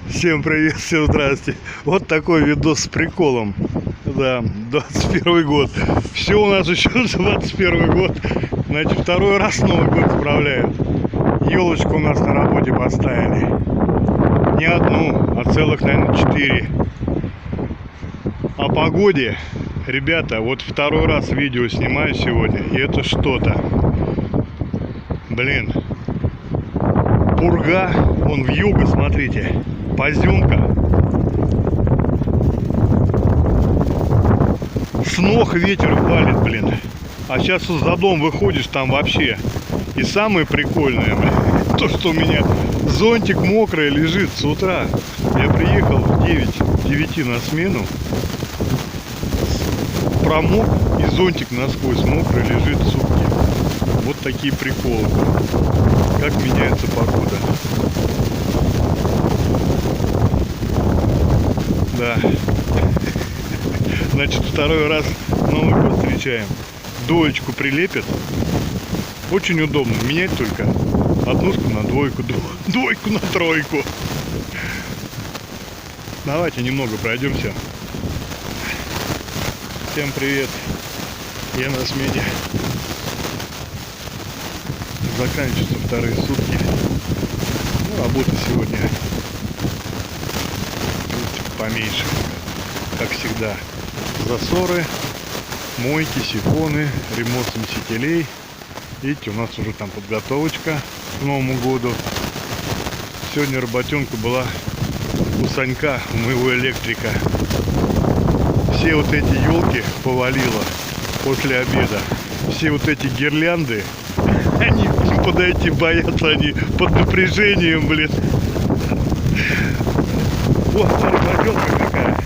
Всем привет, всем здрасте. Вот такой видос с приколом. Да, 21 год. Все у нас еще 21 год. Значит, второй раз Новый год справляют. Елочку у нас на работе поставили. Не одну, а целых, наверное, 4. О погоде. Ребята, вот второй раз видео снимаю сегодня. И это что-то. Блин. Пурга, вон в юго, смотрите, поземка. С ног ветер валит, блин. А сейчас за дом выходишь, там вообще. И самое прикольное, блин, то, что у меня зонтик мокрый лежит с утра. Я приехал в 9 на смену. Промок, и зонтик насквозь мокрый лежит сутки. Вот такие приколы. Как меняется погода. Да. Значит, второй раз Новый год встречаем. Двоечку прилепят. Очень удобно. Менять только однушку на двойку, двойку на тройку. Давайте немного пройдемся. Всем привет. Я на смене. Заканчиваются вторые сутки. Ну, работа сегодня поменьше, как всегда. Засоры, мойки, сифоны, ремонт смесителей. Видите, у нас уже там подготовочка к Новому году. Сегодня работенка была у Санька, у моего электрика. Все вот эти елки повалило после обеда. Все вот эти гирлянды, они подойти боятся, они под напряжением, блин. Вот работенка какая.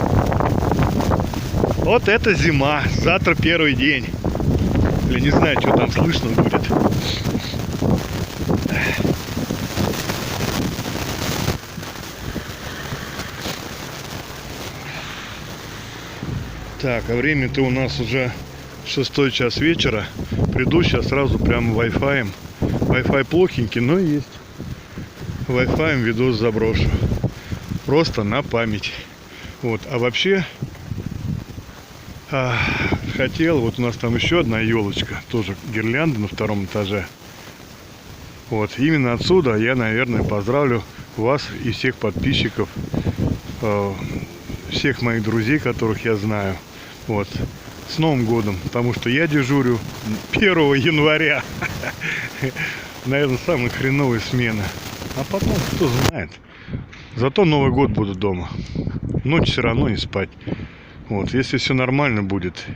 Вот это зима. Завтра первый день. Блин, не знаю, что там слышно будет. Так, а время-то у нас уже 6 час вечера. Приду сейчас сразу прямо Wi-Fi. Wi-Fi плохенький, но есть. Wi-Fi видос заброшу. Просто на память. Вот, а вообще хотел, вот у нас там еще одна елочка, тоже гирлянда на втором этаже. Вот, именно отсюда я, наверное, поздравлю вас и всех подписчиков, всех моих друзей, которых я знаю. Вот, с Новым годом, потому что я дежурю 1 января. Наверное, самая хреновая смена. А потом, кто знает. Зато Новый год буду дома. Ночь все равно не спать. Вот, если все нормально будет,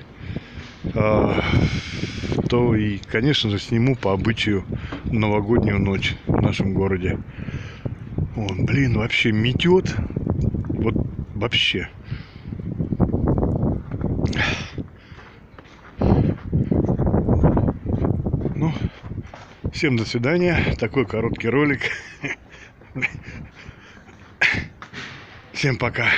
то и, конечно же, сниму по обычаю новогоднюю ночь в нашем городе. Вот, блин, вообще метет. Вот вообще. Ну, всем до свидания. Такой короткий ролик. Всем пока.